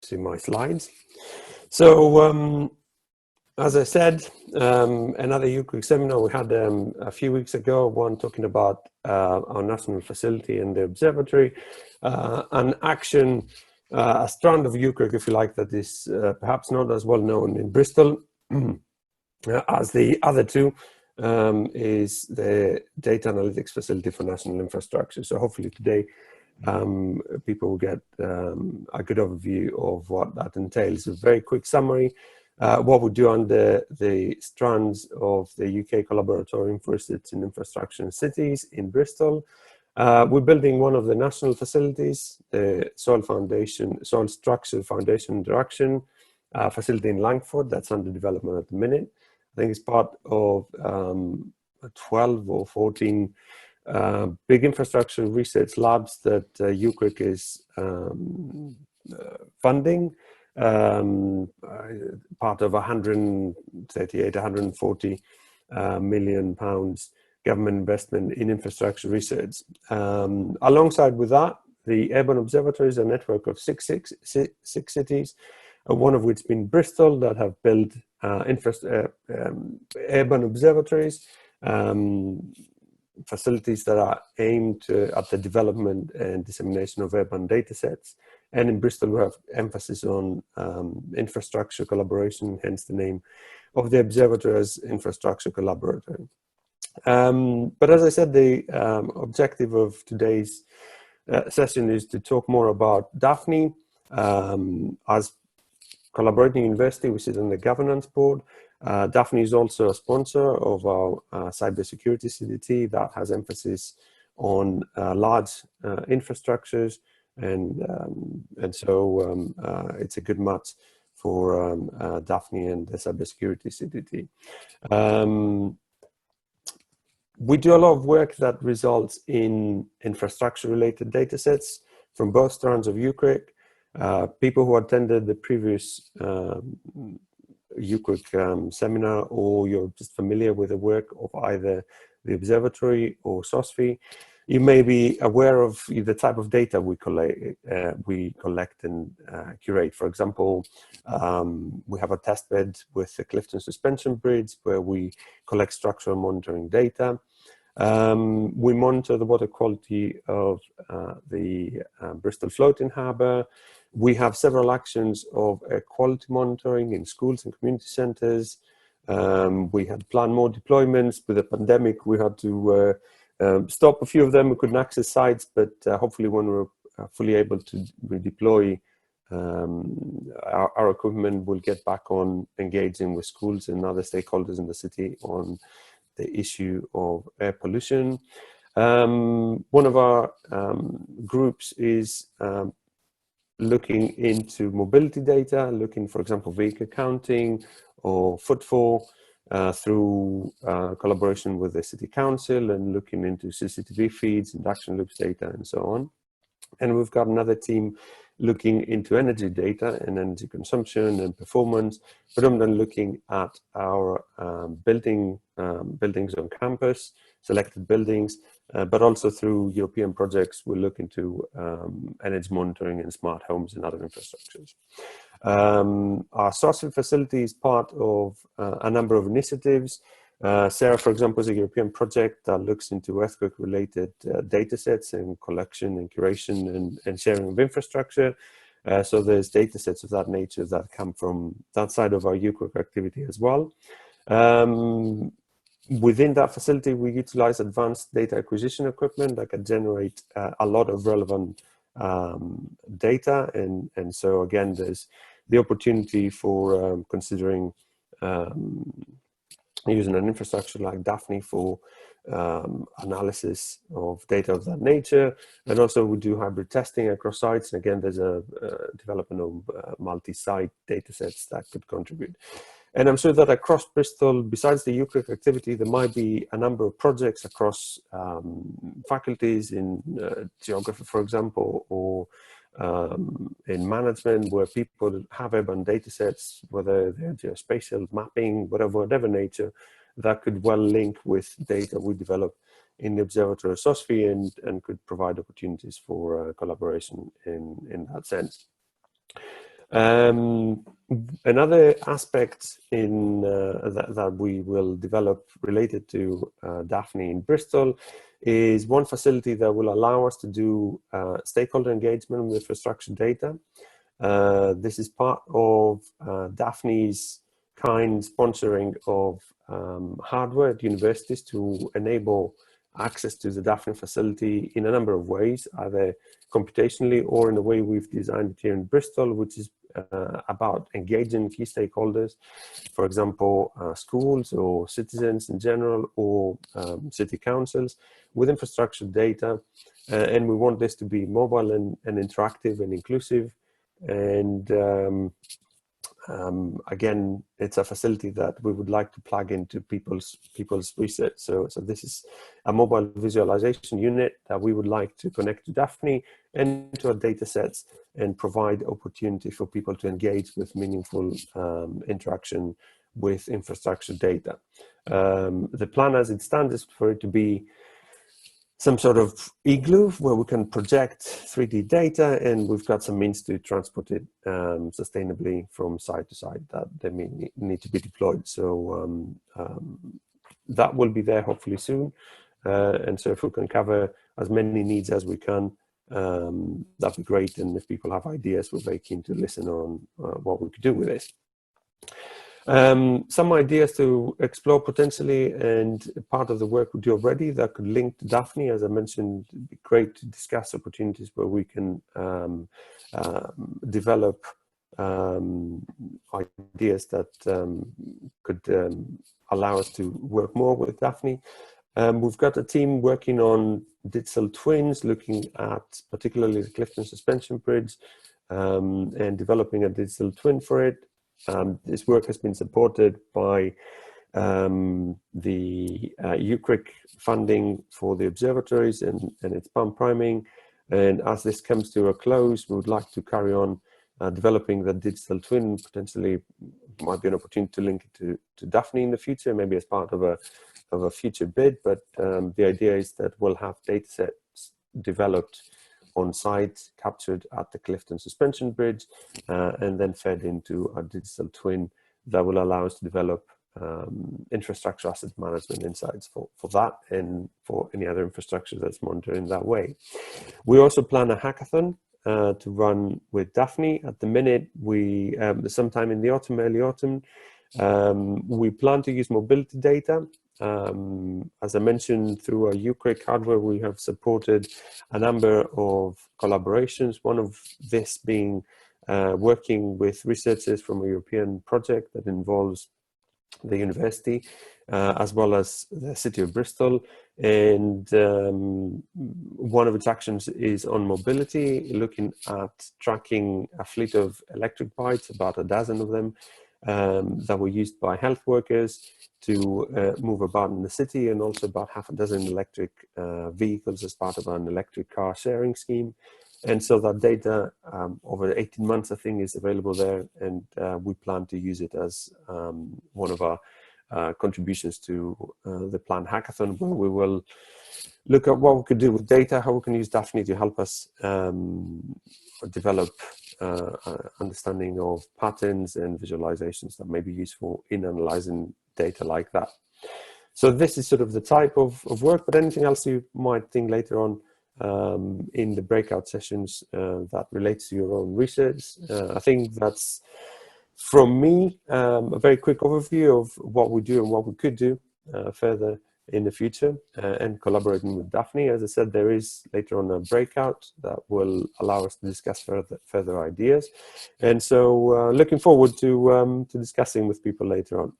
see my slides. So as I said, another UCRIC seminar we had a few weeks ago, one talking about our national facility and the observatory, an action, a strand of UCRIC, if you like, that is perhaps not as well known in Bristol as the other two, is the data analytics facility for national infrastructure. So hopefully today people will get a good overview of what that entails. A very quick summary. What we do on the strands of the UK Collaboratorium for Research in Infrastructure and Cities in Bristol. We're building one of the national facilities, the Soil Structure Foundation Interaction facility in Langford. That's under development at the minute. I think it's part of 12 or 14 big infrastructure research labs that UCRIC is funding. Part of 138, 140 million pounds government investment in infrastructure research. Alongside with that, the Urban Observatory is a network of six cities, one of which being Bristol, that have built urban observatories, facilities that are aimed at the development and dissemination of urban data sets. And in Bristol, we have emphasis on infrastructure collaboration, hence the name of the observatory as Infrastructure Collaboratory. But as I said, the objective of today's session is to talk more about DAFNI. As collaborating university, we sit on the governance board. DAFNI is also a sponsor of our cybersecurity CDT that has emphasis on large infrastructures, and so it's a good match for DAFNI and the cybersecurity CDT. We do a lot of work that results in infrastructure-related data sets from both strands of UCRIC. People who attended the previous UCRIC seminar, or you're just familiar with the work of either the observatory or SOSFI, you may be aware of the type of data we collect and curate. For example, we have a test bed with the Clifton Suspension Bridge where we collect structural monitoring data. We monitor the water quality of the Bristol Floating Harbour. We have several actions of quality monitoring in schools and community centres. We had planned more deployments. With the pandemic, we had to stop a few of them. We couldn't access sites, but hopefully when we're fully able to redeploy our equipment, we'll get back on engaging with schools and other stakeholders in the city on the issue of air pollution. One of our groups is looking into mobility data, looking, for example, vehicle counting or footfall through collaboration with the City Council, and looking into CCTV feeds, induction loops data, and so on. And we've got another team looking into energy data and energy consumption and performance, predominantly looking at our buildings on campus, selected buildings, but also through European projects, we look into energy monitoring and smart homes and other infrastructures. Our SOSFI facility is part of a number of initiatives. Sarah, for example, is a European project that looks into earthquake-related data sets and collection and curation and sharing of infrastructure. So there's data sets of that nature that come from that side of our UCRIC activity as well. Within that facility, we utilize advanced data acquisition equipment that can generate a lot of relevant data. And so again, there's the opportunity for considering using an infrastructure like DAFNI for analysis of data of that nature. And also we do hybrid testing across sites. And again, there's a development of multi-site data sets that could contribute. And I'm sure that across Bristol, besides the UCRIC activity, there might be a number of projects across faculties in geography, for example, or in management, where people have urban data sets, whether they're geospatial mapping, whatever nature, that could well link with data we develop in the observatory of SOSFI and could provide opportunities for collaboration in that sense. Another aspect in that we will develop related to DAFNI in Bristol is one facility that will allow us to do stakeholder engagement with infrastructure data. This is part of DAFNI's kind sponsoring of hardware at universities to enable access to the DAFNI facility in a number of ways, either computationally or in the way we've designed it here in Bristol, which is about engaging key stakeholders, for example, schools or citizens in general, or city councils with infrastructure data. And we want this to be mobile and interactive and inclusive. And again, it's a facility that we would like to plug into people's research. So this is a mobile visualization unit that we would like to connect to DAFNI and to our data sets and provide opportunity for people to engage with meaningful interaction with infrastructure data. The plan as it stands is for it to be some sort of igloo where we can project 3D data, and we've got some means to transport it sustainably from site to site that they may need to be deployed. So that will be there hopefully soon. And so if we can cover as many needs as we can, that'd be great. And if people have ideas, we're very keen to listen on what we could do with this. Some ideas to explore potentially, and part of the work we do already that could link to DAFNI. As I mentioned, it'd be great to discuss opportunities where we can develop ideas that could allow us to work more with DAFNI. We've got a team working on digital twins, looking at particularly the Clifton Suspension Bridge and developing a digital twin for it. This work has been supported by the UCRIC funding for the observatories and its palm priming. And as this comes to a close, we would like to carry on developing the digital twin. Potentially might be an opportunity to link it to DAFNI in the future, maybe as part of a future bid. But the idea is that we'll have data sets developed on site, captured at the Clifton Suspension Bridge, and then fed into a digital twin that will allow us to develop infrastructure asset management insights for that and for any other infrastructure that's monitored in that way. We also plan a hackathon to run with DAFNI. At the minute, we sometime in the autumn, early autumn, we plan to use mobility data. As I mentioned, through our UCRIC hardware, we have supported a number of collaborations, one of this being working with researchers from a European project that involves the university, as well as the city of Bristol. And one of its actions is on mobility, looking at tracking a fleet of electric bikes, about a dozen of them, that were used by health workers to move about in the city, and also about half a dozen electric vehicles as part of an electric car sharing scheme. And so that data over 18 months, I think, is available there, and we plan to use it as one of our contributions to the planned hackathon, where we will look at what we could do with data, how we can use DAFNI to help us develop understanding of patterns and visualizations that may be useful in analyzing data like that. So this is sort of the type of work, but anything else you might think later on in the breakout sessions that relates to your own research. I think that's, from me, a very quick overview of what we do and what we could do further in the future, and collaborating with DAFNI. As I said, there is later on a breakout that will allow us to discuss further ideas. And so looking forward to discussing with people later on.